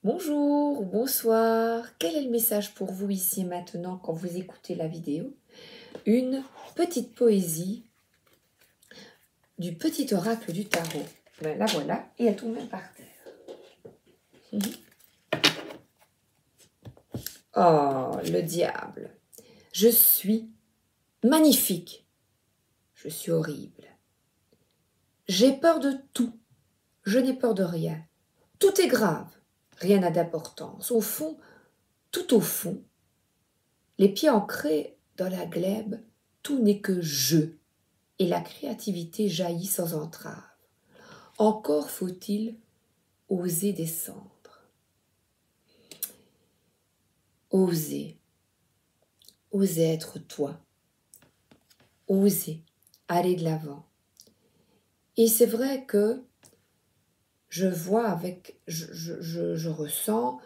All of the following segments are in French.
Bonjour ou bonsoir, quel est le message pour vous ici et maintenant quand vous écoutez la vidéo? Une petite poésie du petit oracle du tarot. Ben, la voilà, et elle tombe même par terre. Oh, le diable. Je suis magnifique. Je suis horrible. J'ai peur de tout. Je n'ai peur de rien. Tout est grave. Rien n'a d'importance. Au fond, tout au fond, les pieds ancrés dans la glèbe, tout n'est que je. Et la créativité jaillit sans entrave. Encore faut-il oser descendre. Oser. Oser être toi. Oser aller de l'avant. Et c'est vrai que je vois avec, je ressens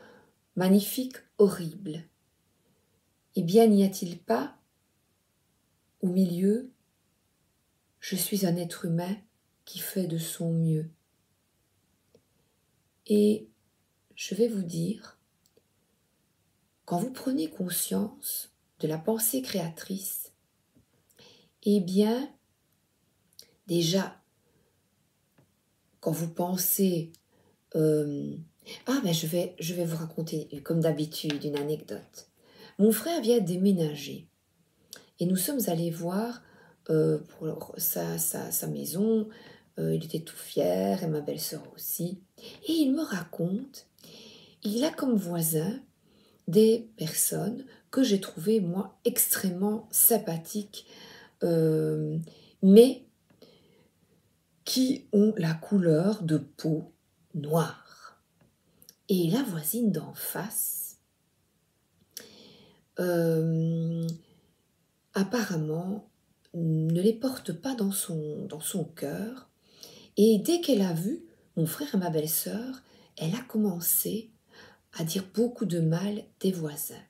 magnifique, horrible. Eh bien, n'y a-t-il pas au milieu, je suis un être humain qui fait de son mieux. Et je vais vous dire, quand vous prenez conscience de la pensée créatrice, eh bien, déjà, quand vous pensez... je vais vous raconter, comme d'habitude, une anecdote. Mon frère vient déménager et nous sommes allés voir pour sa maison. Il était tout fier et ma belle-sœur aussi. Et il me raconte, il a comme voisin des personnes que j'ai trouvées, moi, extrêmement sympathiques, mais qui ont la couleur de peau noire. Et la voisine d'en face, apparemment, ne les porte pas dans son cœur. Et dès qu'elle a vu mon frère et ma belle-sœur, elle a commencé à dire beaucoup de mal des voisins.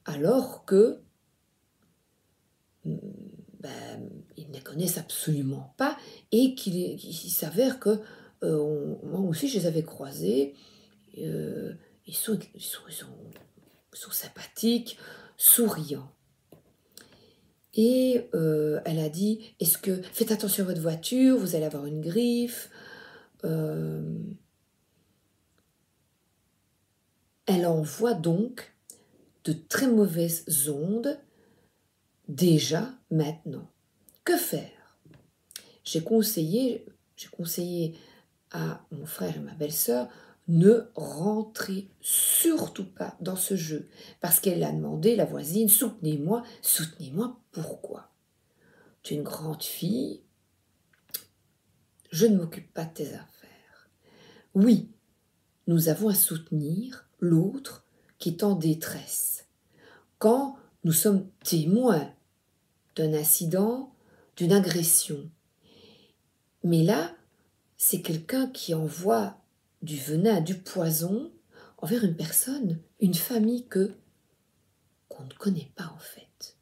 Alors que ils ne les connaissent absolument pas et qu'il s'avère que moi aussi je les avais croisés. Ils sont sympathiques, souriants. Et elle a dit, faites attention à votre voiture, vous allez avoir une griffe. Elle envoie donc de très mauvaises ondes déjà maintenant. Que faire? J'ai conseillé à mon frère et ma belle-sœur, ne rentrez surtout pas dans ce jeu. Parce qu'elle a demandé, la voisine, soutenez-moi. Soutenez-moi, pourquoi? Tu es une grande fille, je ne m'occupe pas de tes affaires. Oui, nous avons à soutenir l'autre qui est en détresse. Quand nous sommes témoins d'un incident, d'une agression. Mais là, c'est quelqu'un qui envoie du venin, du poison envers une personne, une famille qu'on ne connaît pas en fait.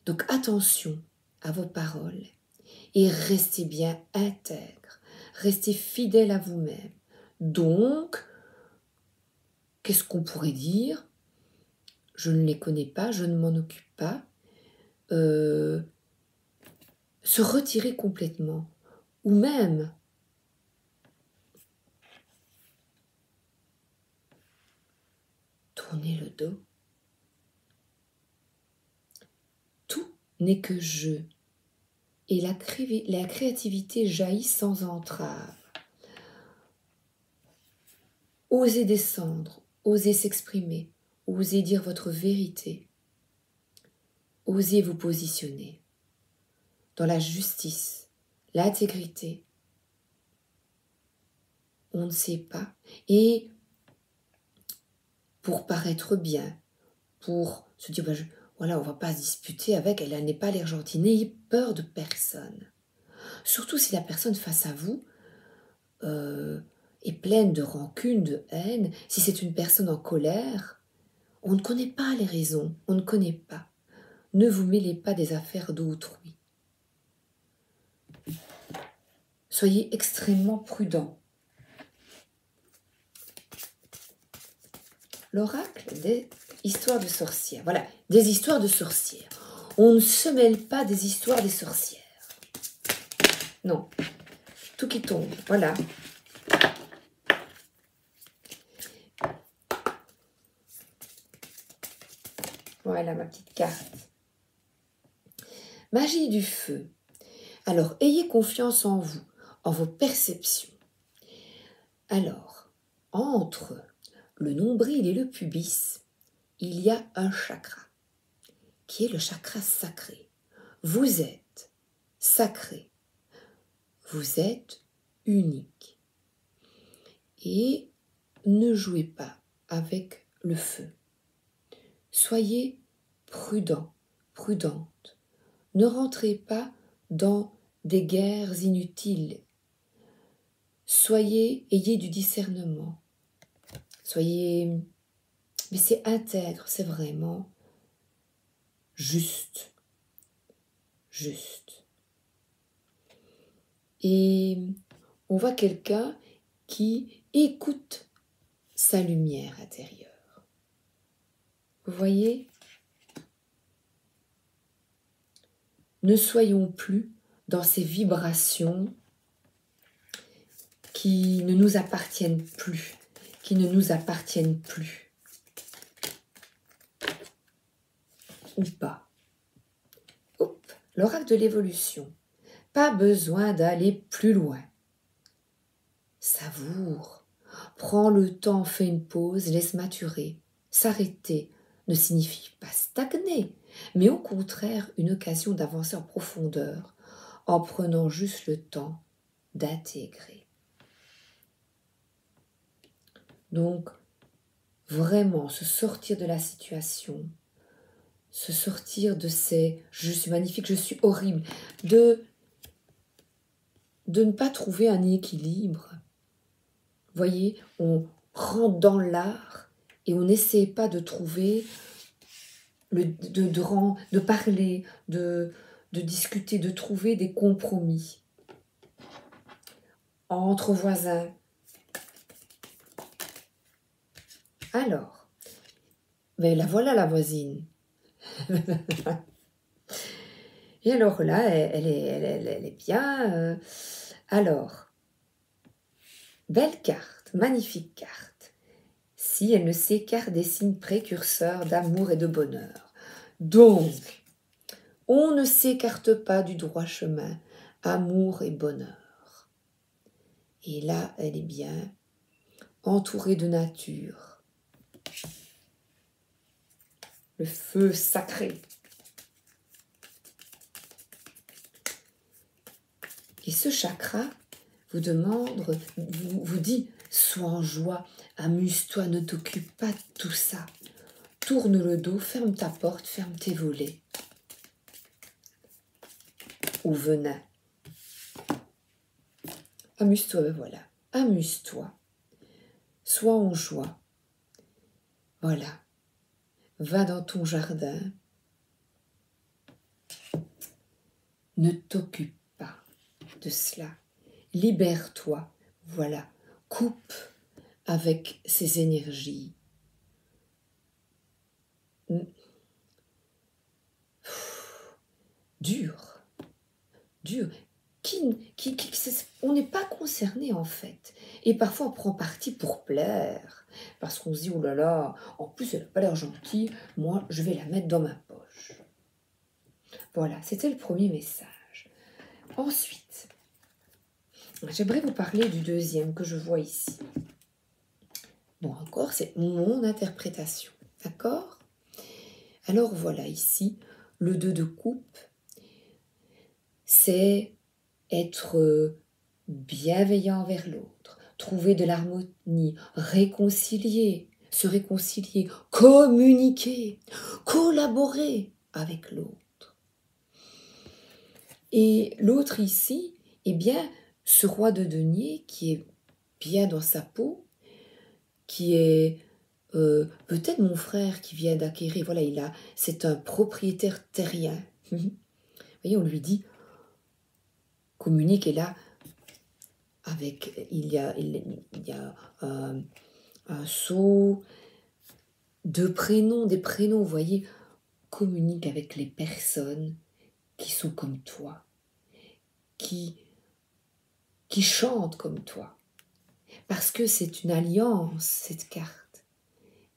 Donc attention à vos paroles et restez bien intègre, restez fidèle à vous-même. Donc, qu'est-ce qu'on pourrait dire? Je ne les connais pas, je ne m'en occupe pas. Se retirer complètement, ou même tourner le dos. Tout n'est que jeu, et la créativité jaillit sans entrave. Osez descendre, osez s'exprimer, osez dire votre vérité, osez vous positionner dans la justice, l'intégrité. On ne sait pas. Et pour paraître bien, pour se dire, voilà, on ne va pas se disputer avec, elle n'est pas l'air gentille. N'ayez peur de personne. Surtout si la personne face à vous est pleine de rancune, de haine. Si c'est une personne en colère, on ne connaît pas les raisons, on ne connaît pas. Ne vous mêlez pas des affaires d'autrui. Soyez extrêmement prudents. l'oracle des histoires de sorcières. Voilà, des histoires de sorcières. On ne se mêle pas des histoires des sorcières. Non, tout qui tombe, voilà. Voilà ma petite carte. Magie du feu. Alors, ayez confiance en vous, en vos perceptions. Alors, entre le nombril et le pubis, il y a un chakra, qui est le chakra sacré. Vous êtes sacré. Vous êtes unique. Et ne jouez pas avec le feu. Soyez prudent, prudente. Ne rentrez pas dans des guerres inutiles. Ayez du discernement. Mais c'est intègre, c'est vraiment juste. Juste. Et on voit quelqu'un qui écoute sa lumière intérieure. Vous voyez ? Ne soyons plus dans ces vibrations qui ne nous appartiennent plus, ou pas. Hop, l'oracle de l'évolution. Pas besoin d'aller plus loin. Savoure. Prends le temps, fais une pause, laisse maturer. S'arrêter ne signifie pas stagner, mais au contraire une occasion d'avancer en profondeur en prenant juste le temps d'intégrer. Donc, vraiment se sortir de la situation, se sortir de ces « je suis magnifique, je suis horrible », de ne pas trouver un équilibre. Vous voyez, on rentre dans l'art et on n'essaie pas de trouver, de parler, de discuter, de trouver des compromis entre voisins. Alors, mais la voilà la voisine. Et alors là, elle est bien. Alors, belle carte, magnifique carte. Si elle ne s'écarte des signes précurseurs d'amour et de bonheur. Donc, on ne s'écarte pas du droit chemin, amour et bonheur. Et là, elle est bien entourée de nature. Le feu sacré. Et ce chakra vous demande, vous dit, sois en joie, amuse-toi, ne t'occupe pas de tout ça. Tourne le dos, ferme ta porte, ferme tes volets. Ou venin. Amuse-toi, ben voilà, amuse-toi. Sois en joie. Voilà. Va dans ton jardin. Ne t'occupe pas de cela. Libère-toi. Voilà. Coupe avec ces énergies. Dur. On n'est pas concerné en fait. Et parfois on prend parti pour plaire. Parce qu'on se dit, oh là là, en plus elle n'a pas l'air gentille, moi je vais la mettre dans ma poche. Voilà, c'était le premier message. Ensuite, j'aimerais vous parler du deuxième que je vois ici. Bon, encore, c'est mon interprétation. D'accord ? Alors voilà, ici, le 2 de coupe, c'est être bienveillant envers l'autre, trouver de l'harmonie, se réconcilier, communiquer, collaborer avec l'autre. Et l'autre ici, eh bien, ce roi de denier qui est bien dans sa peau, qui est peut-être mon frère qui vient d'acquérir, voilà, c'est un propriétaire terrien. Vous voyez, on lui dit, communique, et là, il y a un seau, de prénoms, des prénoms, vous voyez, communique avec les personnes qui sont comme toi, qui chantent comme toi. Parce que c'est une alliance, cette carte,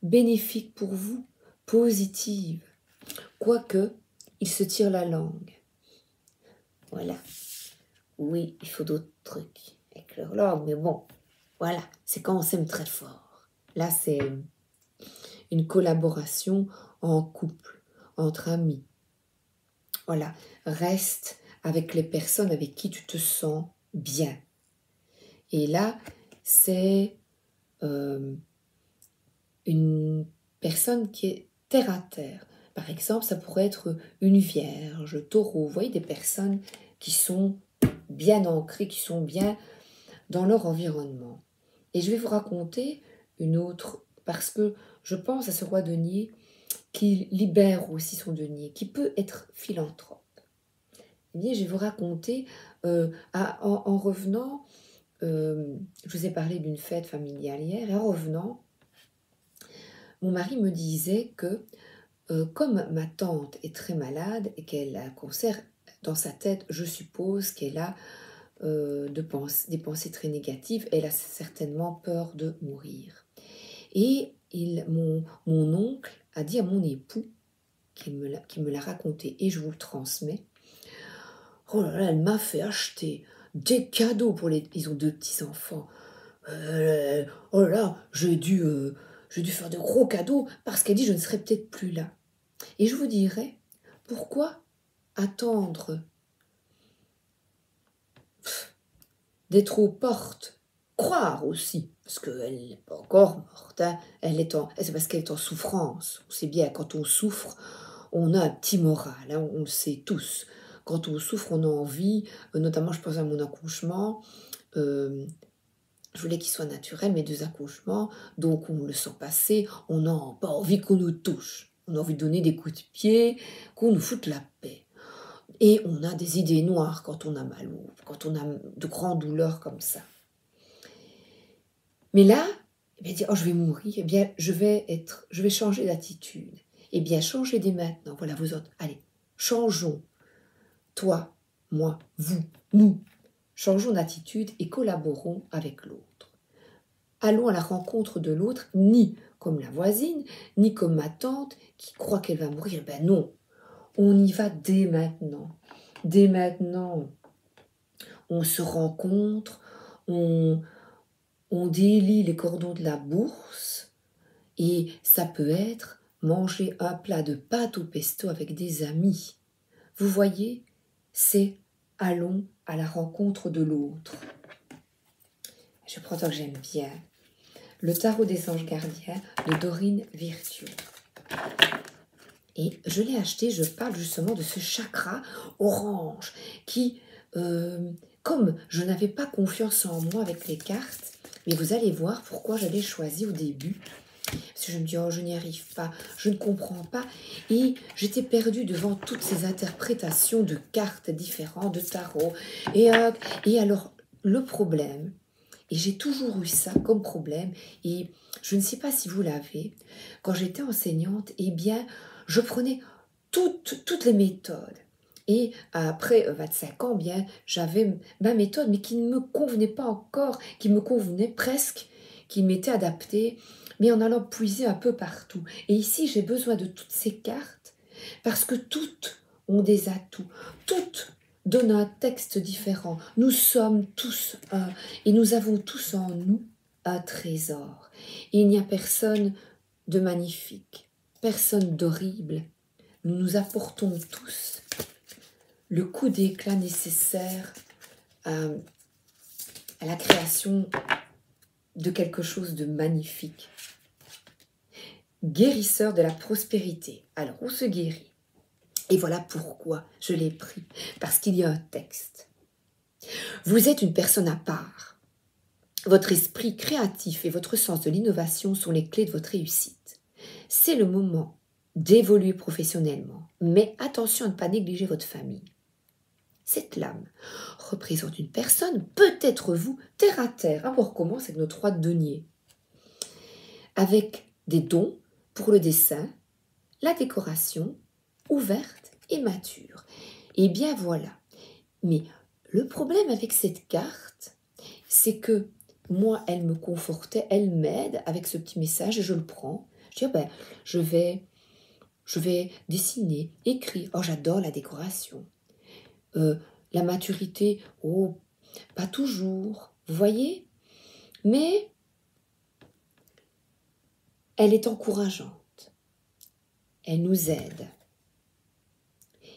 bénéfique pour vous, positive, quoique il se tire la langue. Voilà. Oui, il faut d'autres trucs avec leur langue, mais bon, voilà, c'est quand on s'aime très fort. Là, c'est une collaboration en couple, entre amis. Voilà, reste avec les personnes avec qui tu te sens bien. Et là, c'est une personne qui est terre à terre. Par exemple, ça pourrait être une vierge, taureau. Vous voyez, des personnes qui sont bien ancrées, qui sont bien dans leur environnement. Et je vais vous raconter une autre, parce que je pense à ce roi denier qui libère aussi son denier, qui peut être philanthrope. Eh bien, je vais vous raconter, en revenant, je vous ai parlé d'une fête familiale hier, et en revenant, mon mari me disait que, comme ma tante est très malade et qu'elle a un cancer, dans sa tête, je suppose qu'elle a des pensées très négatives, elle a certainement peur de mourir. Et mon oncle a dit à mon époux, qui me l'a raconté, et je vous le transmets, oh là là, elle m'a fait acheter des cadeaux pour ils ont 2 petits-enfants. Oh là là, j'ai dû faire de gros cadeaux parce qu'elle dit je ne serai peut-être plus là. Et je vous dirais, pourquoi attendre d'être aux portes, croire aussi, parce qu'elle n'est pas encore morte, hein. C'est parce qu'elle est en souffrance. On sait bien, quand on souffre, on a un petit moral, hein, on le sait tous. Quand on souffre, on a envie, notamment je pense à mon accouchement, je voulais qu'il soit naturel, mes 2 accouchements, donc on le sent passer, on n'a pas envie qu'on nous touche. On a envie de donner des coups de pied, qu'on nous foute la paix. Et on a des idées noires quand on a mal ou quand on a de grandes douleurs comme ça. Mais là, eh bien, dire, oh, je vais mourir, eh bien, je vais changer d'attitude. Eh bien, changez dès maintenant. Voilà, vous autres, allez, changeons. Toi, moi, vous, nous. Changeons d'attitude et collaborons avec l'autre. Allons à la rencontre de l'autre, ni comme la voisine, ni comme ma tante qui croit qu'elle va mourir. Ben non, on y va dès maintenant. Dès maintenant, on se rencontre, on délie les cordons de la bourse, et ça peut être manger un plat de pâte au pesto avec des amis. Vous voyez, c'est allons à la rencontre de l'autre. Je prends ça que j'aime bien. Le tarot des anges gardiens de Dorine Virtue. Et je l'ai acheté, je parle justement de ce chakra orange qui, comme je n'avais pas confiance en moi avec les cartes, mais vous allez voir pourquoi je l'ai choisi au début. Parce que je me dis, oh, je n'y arrive pas, je ne comprends pas. Et j'étais perdue devant toutes ces interprétations de cartes différentes, de tarot. Et alors, le problème, et j'ai toujours eu ça comme problème, et je ne sais pas si vous l'avez, quand j'étais enseignante, eh bien, je prenais toutes les méthodes. Et après 25 ans, bien, j'avais ma méthode, mais qui ne me convenait pas encore, qui me convenait presque, qui m'était adaptée, mais en allant puiser un peu partout. Et ici, j'ai besoin de toutes ces cartes, parce que toutes ont des atouts, toutes donnent un texte différent. Nous sommes tous un, et nous avons tous en nous un trésor. Et il n'y a personne de magnifique, personne d'horrible. Nous nous apportons tous le coup d'éclat nécessaire à la création de quelque chose de magnifique. Guérisseur de la prospérité. Alors, on se guérit. Et voilà pourquoi je l'ai pris. Parce qu'il y a un texte. Vous êtes une personne à part. Votre esprit créatif et votre sens de l'innovation sont les clés de votre réussite. C'est le moment d'évoluer professionnellement. Mais attention à ne pas négliger votre famille. Cette lame représente une personne, peut-être vous, terre à terre. On recommence avec nos 3 deniers. Avec des dons pour le dessin, la décoration, ouverte et mature. Et bien voilà. Mais le problème avec cette carte, c'est que moi, elle me confortait, elle m'aide avec ce petit message et je le prends. Je dis, ah ben, je vais dessiner, écrire. Oh, j'adore la décoration. La maturité, oh, pas toujours. Vous voyez? Mais elle est encourageante. Elle nous aide.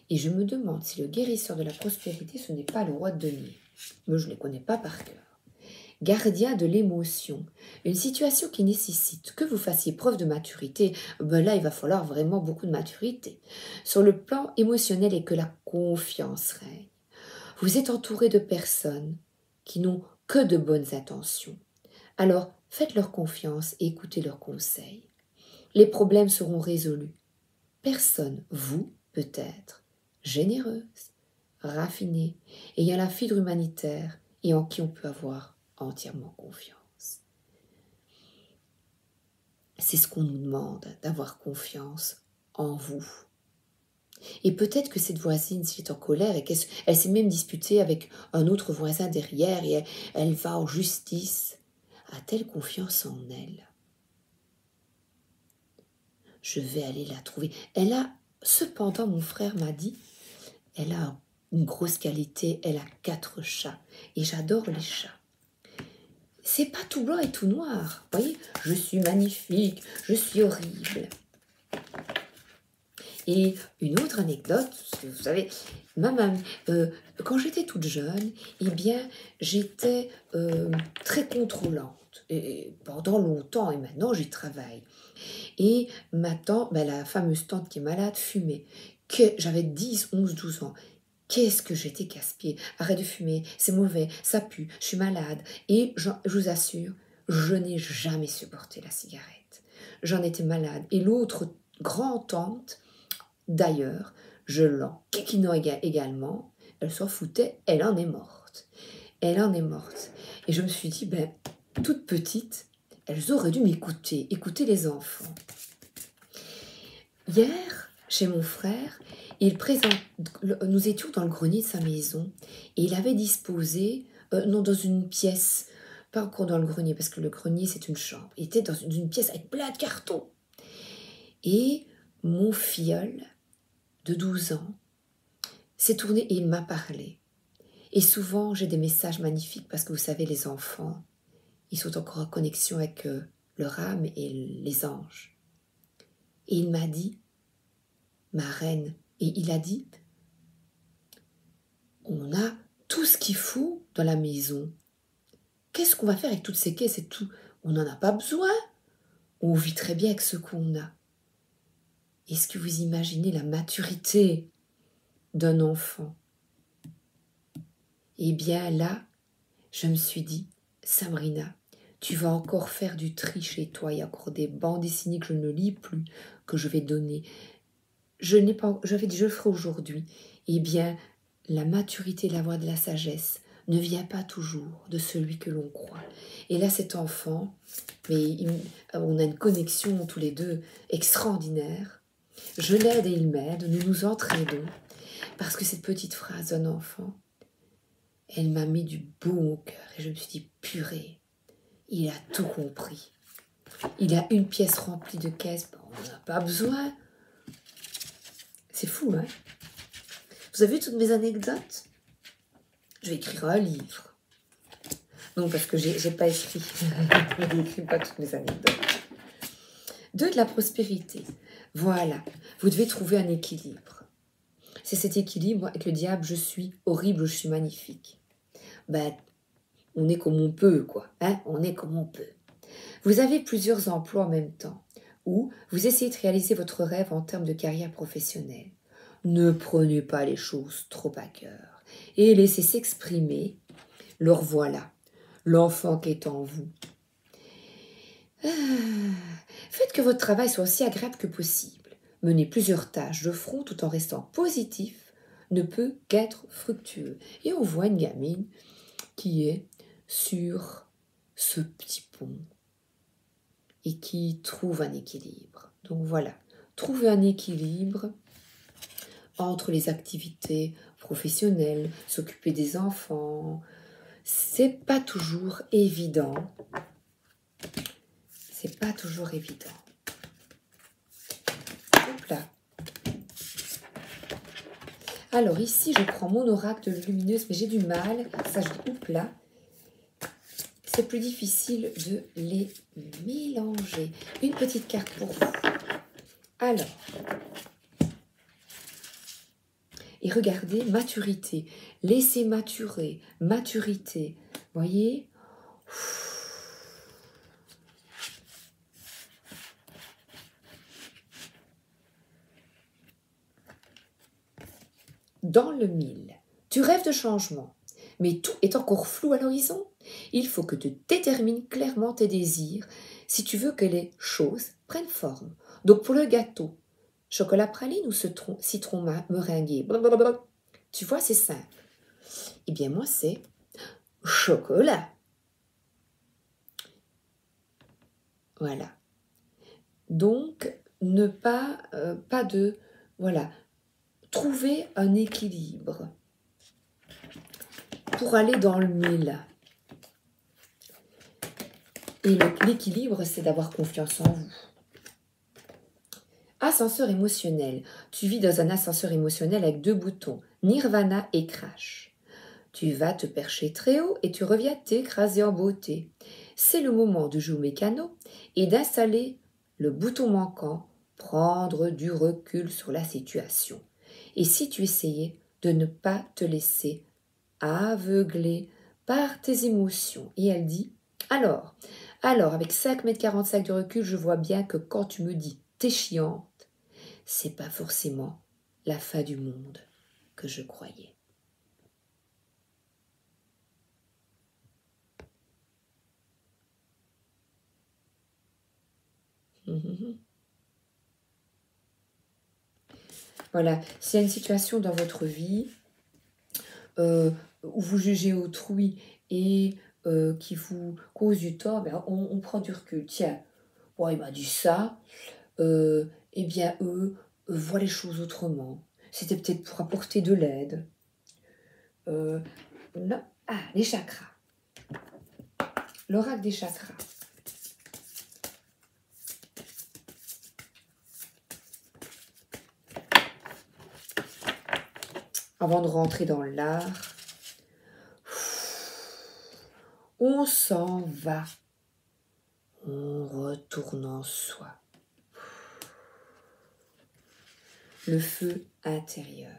Et je me demande si le guérisseur de la prospérité, ce n'est pas le roi de denier. Mais je ne les connais pas par cœur. Gardien de l'émotion, une situation qui nécessite que vous fassiez preuve de maturité, ben là il va falloir vraiment beaucoup de maturité, sur le plan émotionnel et que la confiance règne. Vous êtes entouré de personnes qui n'ont que de bonnes intentions. Alors faites-leur confiance et écoutez leurs conseils. Les problèmes seront résolus. Personne, vous peut-être, généreuse, raffinée, ayant la fibre humanitaire et en qui on peut avoir entièrement confiance. C'est ce qu'on nous demande, d'avoir confiance en vous. Et peut-être que cette voisine, s'il est en colère et qu'elle s'est même disputée avec un autre voisin derrière et elle va en justice, a-t-elle confiance en elle? Je vais aller la trouver. Elle a, cependant, mon frère m'a dit, elle a une grosse qualité, elle a 4 chats et j'adore les chats. C'est pas tout blanc et tout noir. Vous voyez, je suis magnifique, je suis horrible. Et une autre anecdote, vous savez, ma maman, quand j'étais toute jeune, eh bien, j'étais très contrôlante. Et pendant longtemps, et maintenant j'y travaille. Et ma tante, ben, la fameuse tante qui est malade, fumait. J'avais 10, 11, 12 ans. Qu'est-ce que j'étais casse-pied. Arrête de fumer, c'est mauvais, ça pue, je suis malade. Et je vous assure, je n'ai jamais supporté la cigarette. J'en étais malade. Et l'autre grand-tante, d'ailleurs, je l'en kikinant également, elle s'en foutait, elle en est morte. Elle en est morte. Et je me suis dit, ben, toute petite, elles auraient dû m'écouter, écouter les enfants. Hier, chez mon frère, nous étions dans le grenier de sa maison et il avait disposé, non dans une pièce, pas encore dans le grenier parce que le grenier c'est une chambre, il était dans une pièce avec plein de cartons. Et mon filleul de 12 ans s'est tourné et il m'a parlé. Et souvent j'ai des messages magnifiques parce que vous savez les enfants, ils sont encore en connexion avec leur âme et les anges. Et il m'a dit, ma reine, et il a dit, on a tout ce qu'il faut dans la maison. Qu'est-ce qu'on va faire avec toutes ces caisses et tout? On n'en a pas besoin. On vit très bien avec ce qu'on a. Est-ce que vous imaginez la maturité d'un enfant? Eh bien là, je me suis dit, Samrina, tu vas encore faire du tri chez toi. Il y a encore des bandes dessinées que je ne lis plus, que je vais donner. Je le ferai aujourd'hui. Eh bien, la maturité, la voie de la sagesse ne vient pas toujours de celui que l'on croit. Et là, cet enfant, on a une connexion tous les deux extraordinaire. Je l'aide et il m'aide, nous nous entraidons. Parce que cette petite phrase d'un enfant, elle m'a mis du baume au cœur. Et je me suis dit, purée, il a tout compris. Il a une pièce remplie de caisses, on n'en a pas besoin. C'est fou, hein? Vous avez vu toutes mes anecdotes? Je vais écrire un livre. Non, parce que j'ai pas écrit. Je n'écris pas toutes mes anecdotes. 2, de la prospérité. Voilà. Vous devez trouver un équilibre. C'est cet équilibre avec le diable, je suis horrible, je suis magnifique. Ben, on est comme on peut, quoi. Hein? On est comme on peut. Vous avez plusieurs emplois en même temps, ou vous essayez de réaliser votre rêve en termes de carrière professionnelle. Ne prenez pas les choses trop à cœur et laissez s'exprimer leur voilà, l'enfant qui est en vous. Faites que votre travail soit aussi agréable que possible. Mener plusieurs tâches de front tout en restant positif ne peut qu'être fructueux. Et on voit une gamine qui est sur ce petit pont. et qui trouve un équilibre. Donc voilà, trouver un équilibre entre les activités professionnelles, s'occuper des enfants, c'est pas toujours évident. C'est pas toujours évident. Hop là. Alors ici, je prends mon oracle de lumineuse, mais j'ai du mal. Ça, je dis, hop là. C'est plus difficile de les mélanger. Une petite carte pour vous. Alors, et regardez, maturité. Laissez maturer. Maturité. Voyez? Dans le mille, tu rêves de changement, mais tout est encore flou à l'horizon. Il faut que tu détermines clairement tes désirs si tu veux que les choses prennent forme. Donc pour le gâteau, chocolat praline ou citron meringué, blablabla. Tu vois, c'est simple. Eh bien moi, c'est chocolat. Voilà. Donc, ne pas, pas de... Voilà. Trouver un équilibre pour aller dans le mille. Et l'équilibre, c'est d'avoir confiance en vous. Ascenseur émotionnel. Tu vis dans un ascenseur émotionnel avec 2 boutons, Nirvana et Crash. Tu vas te percher très haut et tu reviens t'écraser en beauté. C'est le moment de jouer au mécano et d'installer le bouton manquant, prendre du recul sur la situation. Et si tu essayais de ne pas te laisser aveugler par tes émotions. Et elle dit, alors, avec 5,45 m de recul, je vois bien que quand tu me dis t'es chiante, c'est pas forcément la fin du monde que je croyais. Voilà, s'il y a une situation dans votre vie où vous jugez autrui et qui vous cause du tort, ben on prend du recul. Tiens, bon, il m'a dit ça, eh bien eux voient les choses autrement. C'était peut-être pour apporter de l'aide. Non. Ah, les chakras. L'oracle des chakras. Avant de rentrer dans l'art, on s'en va. On retourne en soi. Le feu intérieur.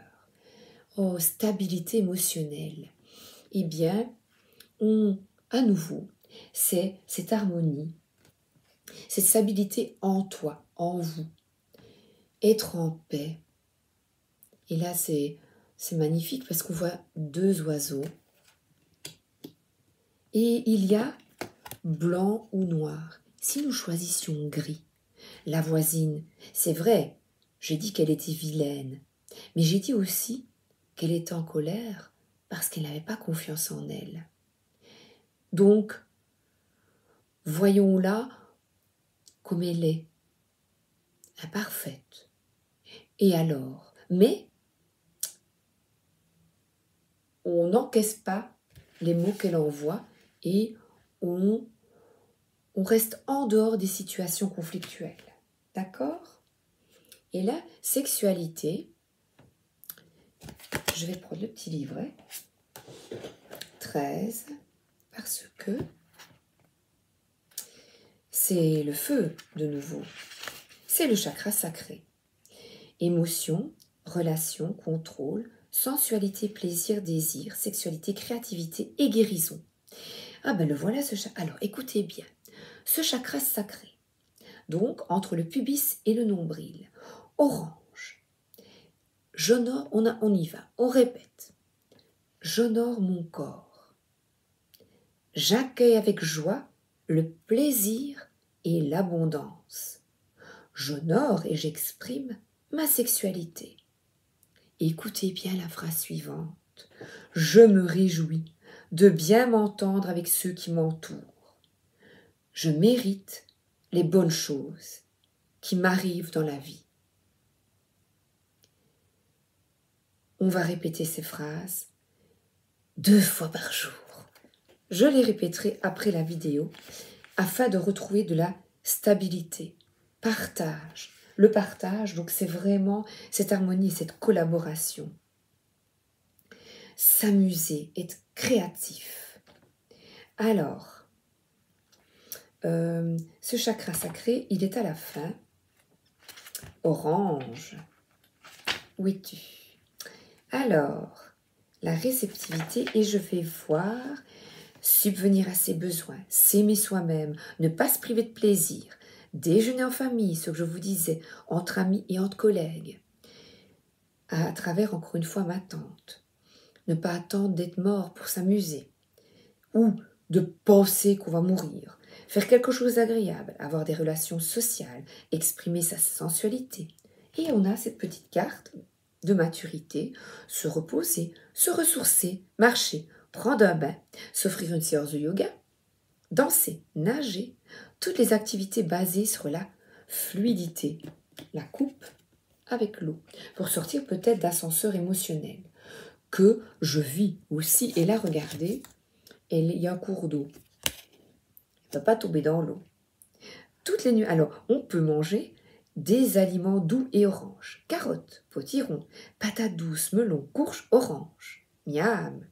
Oh, stabilité émotionnelle. Eh bien, à nouveau, c'est cette harmonie, cette stabilité en toi, en vous. Être en paix. Et là, c'est magnifique parce qu'on voit 2 oiseaux. Et il y a blanc ou noir. Si nous choisissions gris, la voisine, c'est vrai, j'ai dit qu'elle était vilaine, mais j'ai dit aussi qu'elle était en colère parce qu'elle n'avait pas confiance en elle. Donc, voyons-la comme elle est, imparfaite. Et alors, mais on n'encaisse pas les mots qu'elle envoie et on reste en dehors des situations conflictuelles. D'accord? Et la sexualité, je vais prendre le petit livret, 13, parce que c'est le feu de nouveau. C'est le chakra sacré. Émotion, relation, contrôle, sensualité, plaisir, désir, sexualité, créativité et guérison. Ah ben le voilà ce chakra. Alors écoutez bien, ce chakra sacré, donc entre le pubis et le nombril, orange, j'honore, on y va, on répète, j'honore mon corps, j'accueille avec joie le plaisir et l'abondance, j'honore et j'exprime ma sexualité. Écoutez bien la phrase suivante. Je me réjouis de bien m'entendre avec ceux qui m'entourent. Je mérite les bonnes choses qui m'arrivent dans la vie. On va répéter ces phrases 2 fois par jour. Je les répéterai après la vidéo afin de retrouver de la stabilité. Partage. Le partage, donc c'est vraiment cette harmonie, cette collaboration. S'amuser, être créatif. Alors, ce chakra sacré, il est à la fin. Orange. Où es-tu? Alors, la réceptivité, et je vais voir subvenir à ses besoins, s'aimer soi-même, ne pas se priver de plaisir, déjeuner en famille, ce que je vous disais, entre amis et entre collègues, à travers, encore une fois, ma tante. Ne pas attendre d'être mort pour s'amuser, ou de penser qu'on va mourir, faire quelque chose d'agréable, avoir des relations sociales, exprimer sa sensualité. Et on a cette petite carte de maturité, se reposer, se ressourcer, marcher, prendre un bain, s'offrir une séance de yoga, danser, nager, toutes les activités basées sur la fluidité, la coupe avec l'eau, pour sortir peut-être d'ascenseur émotionnel, que je vis aussi. Et là, regardez, il y a un cours d'eau. Il ne va pas tomber dans l'eau. Toutes les nuits, alors, on peut manger des aliments doux et oranges. Carottes, potirons, patates douces, melons, courges, oranges. Miam.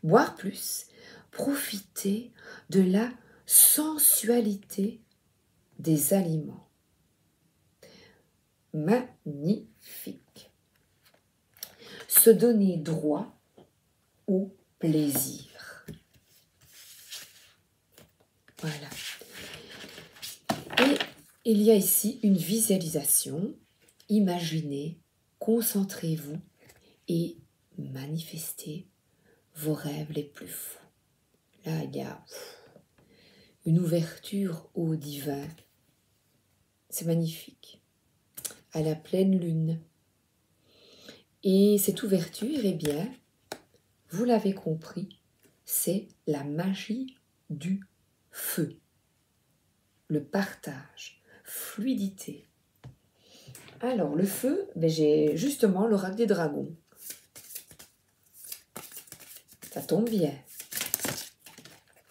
Boire plus. Profiter de la sensualité des aliments. Magnifique. Se donner droit au plaisir. Voilà. Et il y a ici une visualisation. Imaginez, concentrez-vous et manifestez vos rêves les plus fous. Là, il y a une ouverture au divin. C'est magnifique. À la pleine lune. Et cette ouverture, eh bien, vous l'avez compris, c'est la magie du feu. Le partage, fluidité. Alors, le feu, ben, j'ai justement l'oracle des dragons. Ça tombe bien.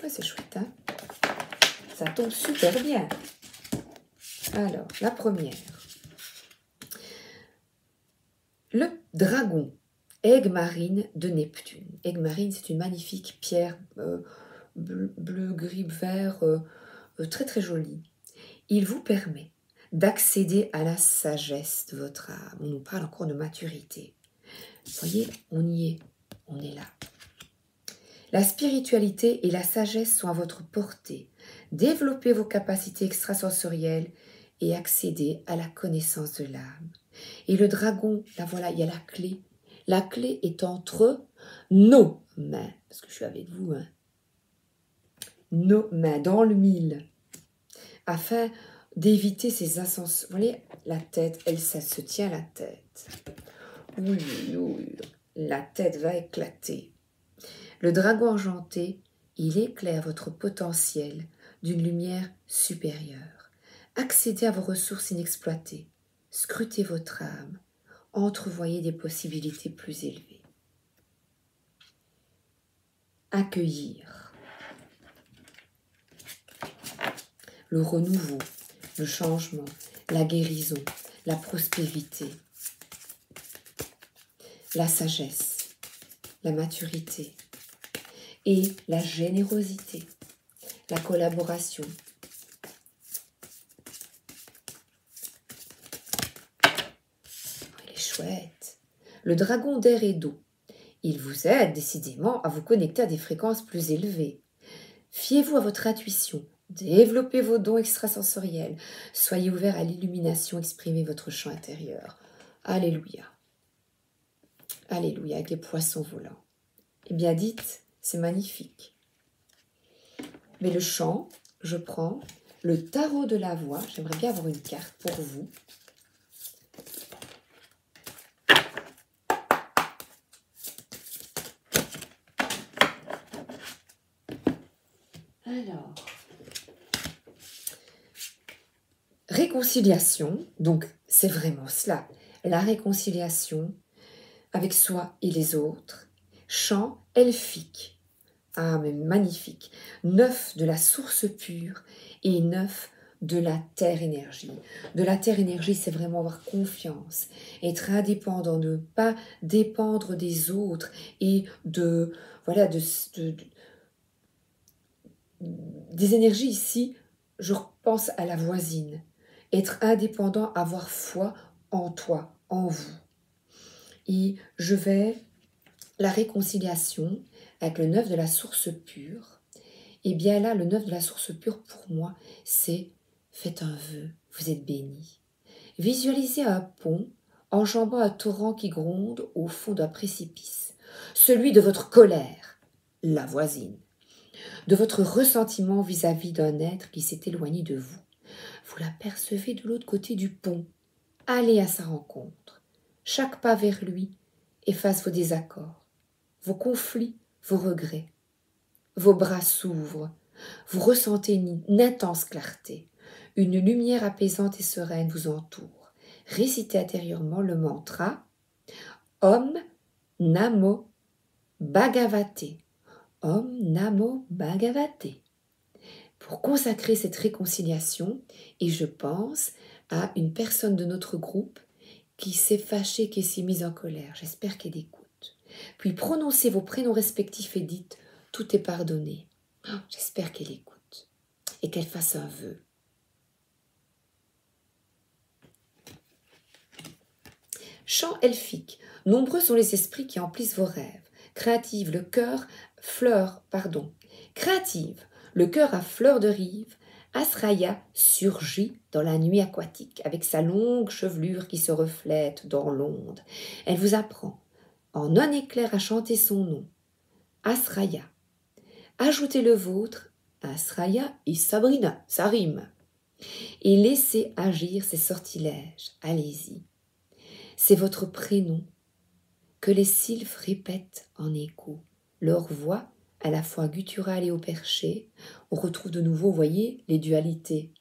Ouais, c'est chouette, hein? Ça tombe super bien. Alors, la première. Le dragon, aigue marine de Neptune. Aigue marine, c'est une magnifique pierre bleu, gris, vert, très très jolie. Il vous permet d'accéder à la sagesse de votre âme. On nous parle encore de maturité. Vous voyez, on y est, on est là. La spiritualité et la sagesse sont à votre portée. Développez vos capacités extrasensorielles et accédez à la connaissance de l'âme. Et le dragon, là voilà, il y a la clé. La clé est entre nos mains, parce que je suis avec vous, hein. Nos mains, dans le mille, afin d'éviter ces ascensions. Vous voyez, la tête, elle, ça se tient à la tête. Oui, oui, la tête va éclater. Le dragon argenté, il éclaire votre potentiel d'une lumière supérieure. Accédez à vos ressources inexploitées. Scrutez votre âme. Entrevoyez des possibilités plus élevées. Accueillir. Le renouveau, le changement, la guérison, la prospérité, la sagesse, la maturité et la générosité, la collaboration. Il est chouette. Le dragon d'air et d'eau. Il vous aide décidément à vous connecter à des fréquences plus élevées. Fiez-vous à votre intuition. Développez vos dons extrasensoriels. Soyez ouvert à l'illumination. Exprimez votre chant intérieur. Alléluia. Alléluia, avec les poissons volants. Eh bien, dites, c'est magnifique. Mais le chant, je prends le tarot de la voix. J'aimerais bien avoir une carte pour vous. Alors, Réconciliation, donc c'est vraiment cela, la réconciliation avec soi et les autres. Chant elfique. Ah, mais magnifique. 9 de la source pure et 9 de la terre énergie. De la terre énergie, c'est vraiment avoir confiance, être indépendant, ne pas dépendre des autres et de, voilà, des énergies ici, je pense à la voisine. Être indépendant, avoir foi en toi, en vous. Et je vais, la réconciliation avec le 9 de la source pure. Et bien là, le 9 de la source pure, pour moi, c'est faites un vœu, vous êtes bénis. Visualisez un pont enjambant un torrent qui gronde au fond d'un précipice, celui de votre colère, la voisine, de votre ressentiment vis-à-vis d'un être qui s'est éloigné de vous. Vous l'apercevez de l'autre côté du pont. Allez à sa rencontre. Chaque pas vers lui efface vos désaccords, vos conflits, vos regrets. Vos bras s'ouvrent. Vous ressentez une intense clarté. Une lumière apaisante et sereine vous entoure. Récitez intérieurement le mantra Om Namo Bhagavate. Om Namo Bhagavate. Pour consacrer cette réconciliation, et je pense à une personne de notre groupe qui s'est fâchée, qui s'est mise en colère. J'espère qu'elle écoute. Puis prononcez vos prénoms respectifs et dites « Tout est pardonné ». J'espère qu'elle écoute et qu'elle fasse un vœu. Chant elfique. Nombreux sont les esprits qui emplissent vos rêves. Créative, le cœur Créative, le cœur à fleur de rive, Asraya surgit dans la nuit aquatique avec sa longue chevelure qui se reflète dans l'onde. Elle vous apprend en un éclair à chanter son nom. Asraya. Ajoutez le vôtre, Asraya et Sabrina, ça rime. Et laissez agir ces sortilèges. Allez-y. C'est votre prénom que les sylphes répètent en écho. Leur voix, à la fois gutturale et au perché, on retrouve de nouveau, vous voyez, les dualités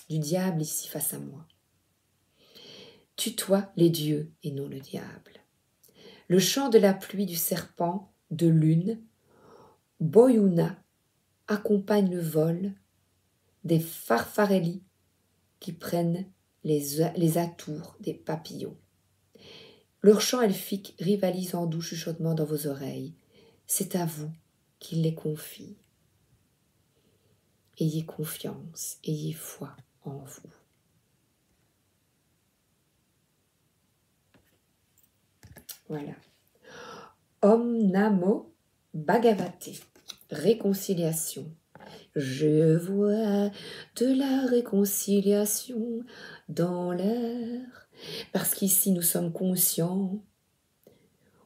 du diable ici face à moi. Tutoie les dieux et non le diable. Le chant de la pluie du serpent, de lune, Boyuna, accompagne le vol des farfarellis qui prennent les atours des papillons. Leur chant elfique rivalise en doux chuchotements dans vos oreilles. C'est à vous qu'il les confie. Ayez confiance, ayez foi en vous. Voilà. Om Namo Bhagavate. Réconciliation. Je vois de la réconciliation dans l'air. Parce qu'ici, nous sommes conscients.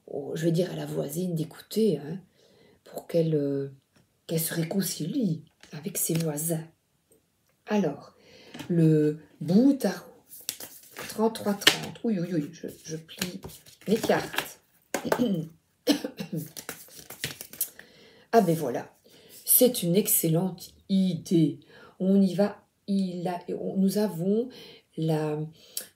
Oh, je vais dire à la voisine d'écouter, hein, pour qu'elle se réconcilie avec ses voisins. Alors, le bout tarot, 33-30. Oui, je plie mes cartes. Ah ben voilà, c'est une excellente idée. On y va, nous avons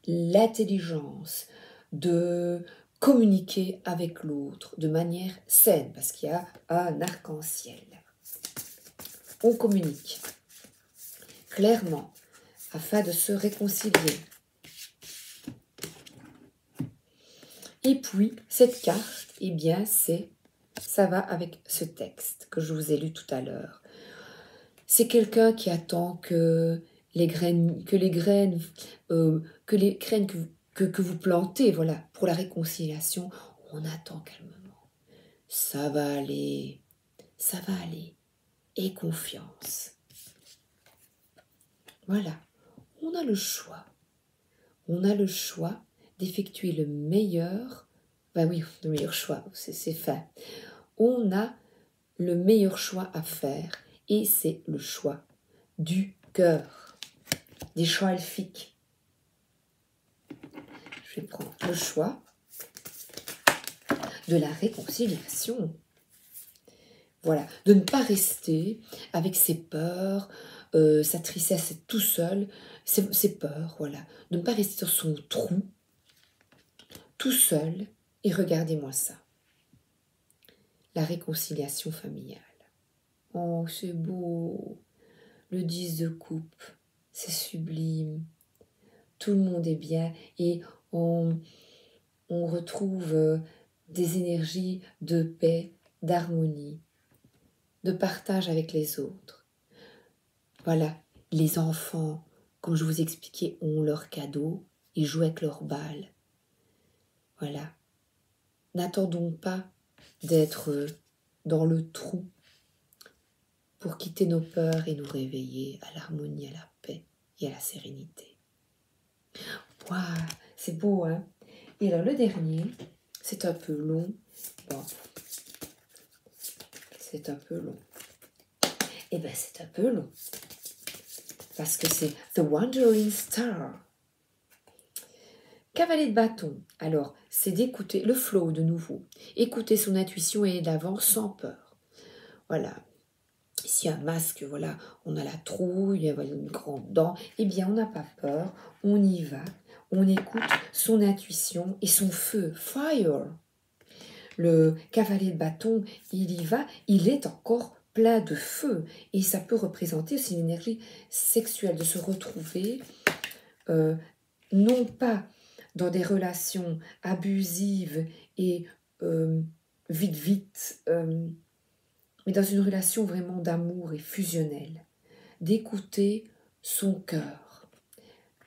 l'intelligence de communiquer avec l'autre de manière saine, parce qu'il y a un arc-en-ciel. On communique clairement afin de se réconcilier. Et puis, cette carte, eh bien, ça va avec ce texte que je vous ai lu tout à l'heure. C'est quelqu'un qui attend que les graines que vous plantez, voilà, pour la réconciliation, on attend calmement. Ça va aller. Et confiance. Voilà, on a le choix. On a le choix d'effectuer le meilleur, ben oui, le meilleur choix, c'est fait. On a le meilleur choix à faire et c'est le choix du cœur, des choix elfiques. Je vais prendre le choix de la réconciliation. Voilà, de ne pas rester avec ses peurs, sa tristesse est tout seul, ses peurs, voilà. De ne pas rester sur son trou, tout seul, et regardez-moi ça. La réconciliation familiale. Oh, c'est beau. Le 10 de coupe, c'est sublime. Tout le monde est bien et on retrouve des énergies de paix, d'harmonie, de partage avec les autres. Voilà, les enfants, comme je vous expliquais, ont leurs cadeaux, ils jouent avec leurs balles. Voilà. N'attendons pas d'être dans le trou pour quitter nos peurs et nous réveiller à l'harmonie, à la paix et à la sérénité. Waouh, c'est beau, hein? Et alors le dernier, c'est un peu long. Bon, c'est un peu long. Eh bien, c'est un peu long. Parce que c'est The Wandering Star. Cavalier de bâton. Alors, c'est d'écouter le flow de nouveau. Écouter son intuition et aller d'avant sans peur. Voilà. Ici, un masque, voilà, on a la trouille, il y a une grande dent. Eh bien, on n'a pas peur, on y va. On écoute son intuition et son feu. Fire. Le cavalier de bâton, il y va, il est encore plein de feu. Et ça peut représenter aussi une énergie sexuelle, de se retrouver, non pas dans des relations abusives et vite, mais dans une relation vraiment d'amour et fusionnelle. D'écouter son cœur,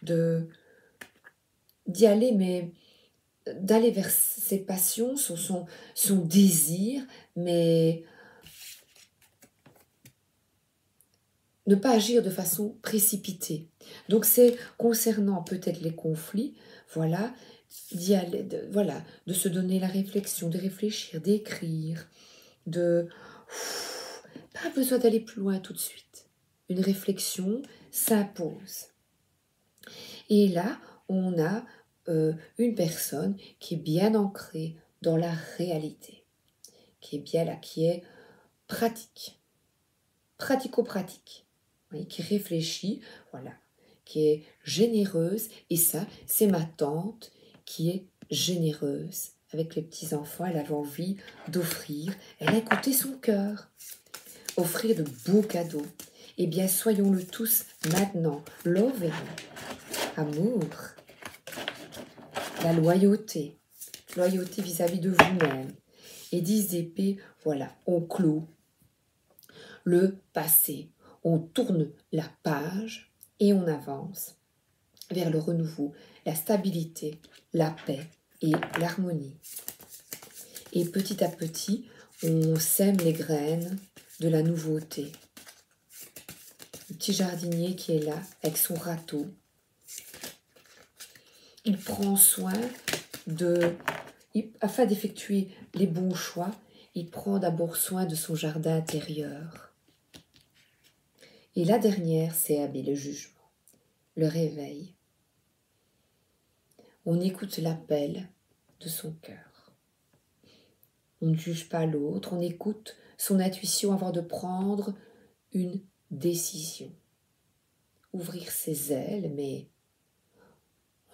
d'y aller, mais d'aller vers ses passions, son désir, mais ne pas agir de façon précipitée. Donc c'est concernant peut-être les conflits, voilà, d'y aller, de se donner la réflexion, de réfléchir, d'écrire, pas besoin d'aller plus loin tout de suite. Une réflexion s'impose. Et là, on a une personne qui est bien ancrée dans la réalité, qui est bien là, qui est pratique, pratico-pratique, oui, qui réfléchit, voilà, qui est généreuse. Et ça, c'est ma tante qui est généreuse. Avec les petits-enfants, elle avait envie d'offrir, elle a écouté son cœur, offrir de beaux cadeaux. Eh bien, soyons-le tous maintenant. Love, amour, la loyauté vis-à-vis de vous-même. Et 10 d'épée, voilà, on clôt le passé, on tourne la page et on avance vers le renouveau, la stabilité, la paix et l'harmonie. Et petit à petit, on sème les graines de la nouveauté. Le petit jardinier qui est là avec son râteau, il prend soin afin d'effectuer les bons choix, il prend d'abord soin de son jardin intérieur. Et la dernière, c'est le jugement, le réveil. On écoute l'appel de son cœur. On ne juge pas l'autre, on écoute son intuition avant de prendre une décision. Ouvrir ses ailes, mais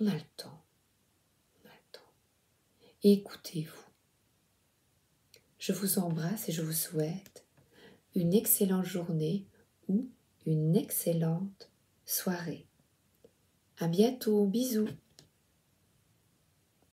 on a le temps. Écoutez-vous. Je vous embrasse et je vous souhaite une excellente journée ou une excellente soirée. À bientôt, bisous.